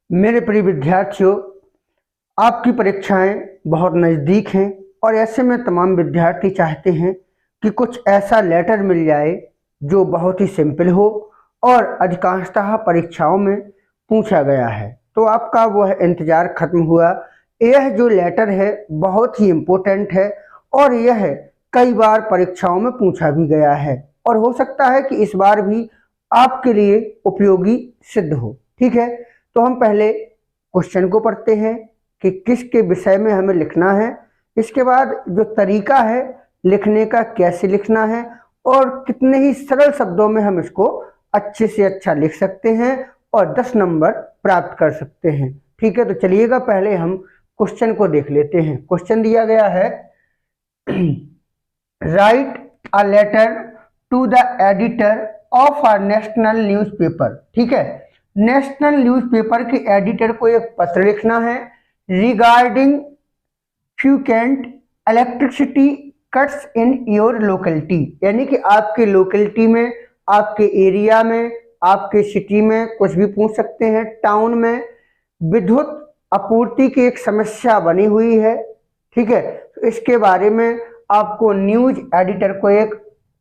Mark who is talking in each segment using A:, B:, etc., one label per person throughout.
A: मेरे प्रिय विद्यार्थियों, आपकी परीक्षाएं बहुत नज़दीक हैं और ऐसे में तमाम विद्यार्थी चाहते हैं कि कुछ ऐसा लेटर मिल जाए जो बहुत ही सिंपल हो और अधिकांशतः परीक्षाओं में पूछा गया है। तो आपका वह इंतज़ार खत्म हुआ। यह जो लेटर है बहुत ही इम्पोर्टेंट है और यह कई बार परीक्षाओं में पूछा भी गया है और हो सकता है कि इस बार भी आपके लिए उपयोगी सिद्ध हो। ठीक है, तो हम पहले क्वेश्चन को पढ़ते हैं कि किसके विषय में हमें लिखना है। इसके बाद जो तरीका है लिखने का, कैसे लिखना है और कितने ही सरल शब्दों में हम इसको अच्छे से अच्छा लिख सकते हैं और 10 नंबर प्राप्त कर सकते हैं। ठीक है, तो चलिएगा पहले हम क्वेश्चन को देख लेते हैं। क्वेश्चन दिया गया है write a letter to the editor of a national newspaper. ठीक है, नेशनल न्यूज़पेपर के एडिटर को एक पत्र लिखना है regarding frequent electricity cuts in your locality, यानी कि आपके लोकेलिटी में, आपके एरिया में, आपके सिटी में, कुछ भी पूछ सकते हैं, टाउन में विद्युत आपूर्ति की एक समस्या बनी हुई है। ठीक है, तो इसके बारे में आपको न्यूज एडिटर को एक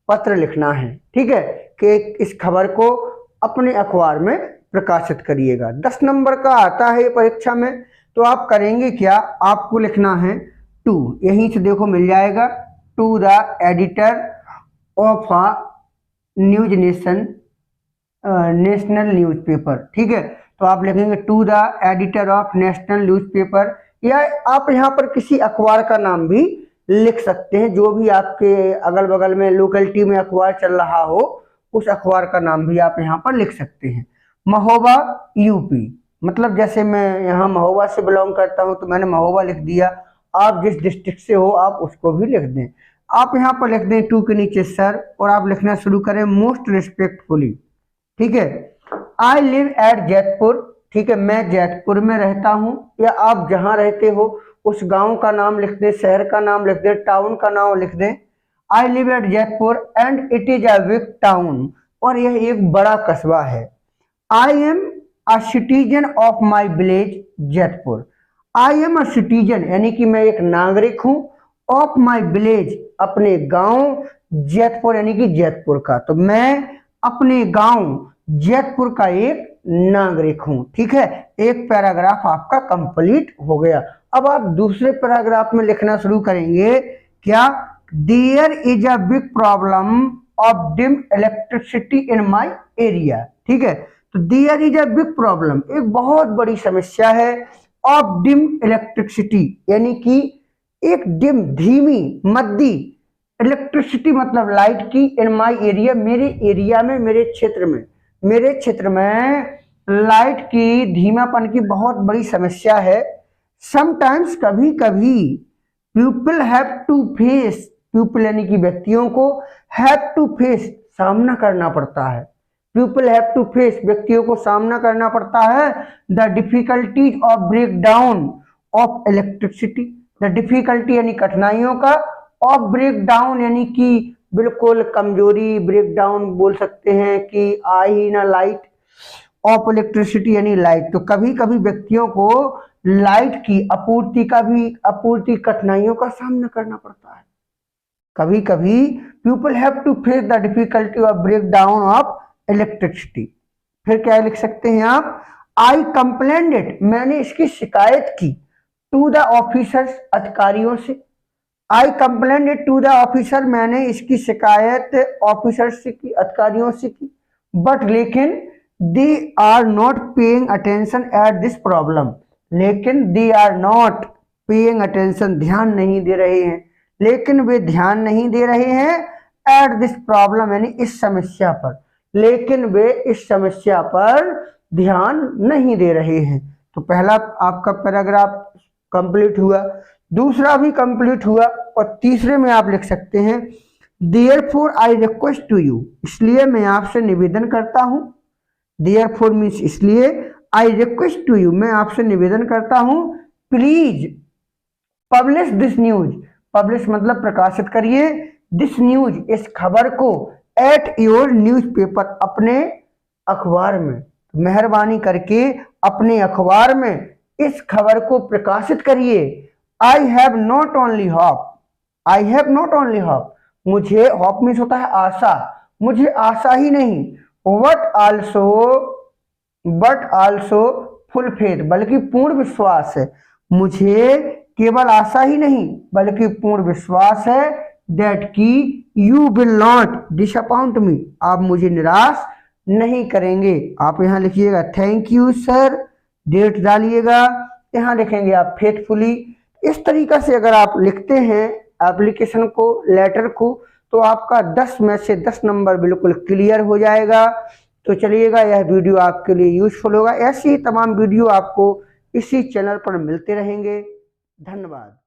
A: पत्र लिखना है। ठीक है, कि इस खबर को अपने अखबार में प्रकाशित करिएगा। 10 नंबर का आता है परीक्षा में। तो आप करेंगे क्या, आपको लिखना है टू, यहीं से देखो मिल जाएगा, to the editor of a news national newspaper. ठीक है, तो आप लिखेंगे to the editor of national newspaper, या आप यहाँ पर किसी अखबार का नाम भी लिख सकते हैं, जो भी आपके अगल बगल में लोकेलिटी में अखबार चल रहा हो उस अखबार का नाम भी आप यहाँ पर लिख सकते हैं। महोबा यूपी, मतलब जैसे मैं यहाँ महोबा से बिलोंग करता हूँ तो मैंने महोबा लिख दिया। आप जिस डिस्ट्रिक्ट से हो आप उसको भी लिख दें। आप यहाँ पर लिख दें टू के नीचे सर और आप लिखना शुरू करें मोस्ट रिस्पेक्टफुली। ठीक है, आई लिव एट जैतपुर। ठीक है, मैं जैतपुर में रहता हूँ, या आप जहाँ रहते हो उस गांव का नाम लिख दें, शहर का नाम लिख दें, टाउन का नाम लिख दें। I live at Jaitpur and it is a big town, और यह एक बड़ा कस्बा है। I am a citizen of my village Jaitpur. I am a citizen यानी कि मैं एक नागरिक हूँ, ऑफ माई विलेज अपने गांव, जैतपुर यानी कि जैतपुर का, तो मैं अपने गांव जैतपुर का एक नागरिक हूं। ठीक है, एक पैराग्राफ आपका कंप्लीट हो गया। अब आप दूसरे पैराग्राफ में लिखना शुरू करेंगे क्या, there is a big problem of dim electricity in my area. ठीक है, तो there is a big problem, एक बहुत बड़ी समस्या है, ऑफ डिम इलेक्ट्रिसिटी यानी कि एक डिम धीमी मद्दी, इलेक्ट्रिसिटी मतलब लाइट की, इन माई एरिया मेरे एरिया में, मेरे क्षेत्र में लाइट की धीमापन की बहुत बड़ी समस्या है। समटाइम्स कभी कभी, people have to face, people यानी कि व्यक्तियों को, हैव टू फेस सामना करना पड़ता है, पीपल हैव टू फेस व्यक्तियों को सामना करना पड़ता है, the difficulties of break down of electricity, the difficulty यानी कठिनाइयों का, ऑफ ब्रेक डाउन यानी कि बिल्कुल कमजोरी, ब्रेक डाउन बोल सकते हैं कि आ ही ना लाइट, ऑफ इलेक्ट्रिसिटी यानी लाइट, तो कभी कभी व्यक्तियों को लाइट की आपूर्ति कठिनाइयों का सामना करना पड़ता है। कभी कभी people have to face the difficulty of break down of electricity. फिर क्या लिख सकते हैं आप, आई कंप्लेंड इट, मैंने इसकी शिकायत की, टू द ऑफिसर्स अधिकारियों से। I complained it to the officer, मैंने इसकी शिकायत ऑफिसर से की, अधिकारियों से की, बट लेकिन they are not paying attention at this problem, लेकिन they are not paying attention, ध्यान नहीं दे रहे हैं, लेकिन वे ध्यान नहीं दे रहे हैं, एट दिस प्रॉब्लम यानी इस समस्या पर, लेकिन वे इस समस्या पर ध्यान नहीं दे रहे हैं। तो पहला आपका पैराग्राफ कंप्लीट हुआ, दूसरा भी कंप्लीट हुआ, और तीसरे में आप लिख सकते हैं therefore I request to you, इसलिए मैं आपसे निवेदन करता हूं, देयरफॉर मीन्स इसलिए, आई रिक्वेस्ट टू यू मैं आपसे निवेदन करता हूं, please publish this news, publish मतलब प्रकाशित करिए, दिस न्यूज इस खबर को, एट योर न्यूज़पेपर अपने अखबार में, मेहरबानी करके अपने अखबार में इस खबर को प्रकाशित करिए। I have not only hope, I have not only hope, मुझे होप मीन्स होता है आशा, मुझे आशा ही नहीं, बट आल्सो फुल फेथ, बल्कि पूर्ण विश्वास है, मुझे केवल आशा ही नहीं बल्कि पूर्ण विश्वास है, दैट की यू विल नॉट डिसअपॉइंट मी, आप मुझे निराश नहीं करेंगे। आप यहाँ लिखिएगा थैंक यू सर, डेट डालिएगा, यहाँ लिखेंगे आप फेथफुली। इस तरीका से अगर आप लिखते हैं एप्लीकेशन को, लेटर को, तो आपका 10 में से 10 नंबर बिल्कुल क्लियर हो जाएगा। तो चलिएगा, यह वीडियो आपके लिए यूजफुल होगा। ऐसी ही तमाम वीडियो आपको इसी चैनल पर मिलते रहेंगे। धन्यवाद।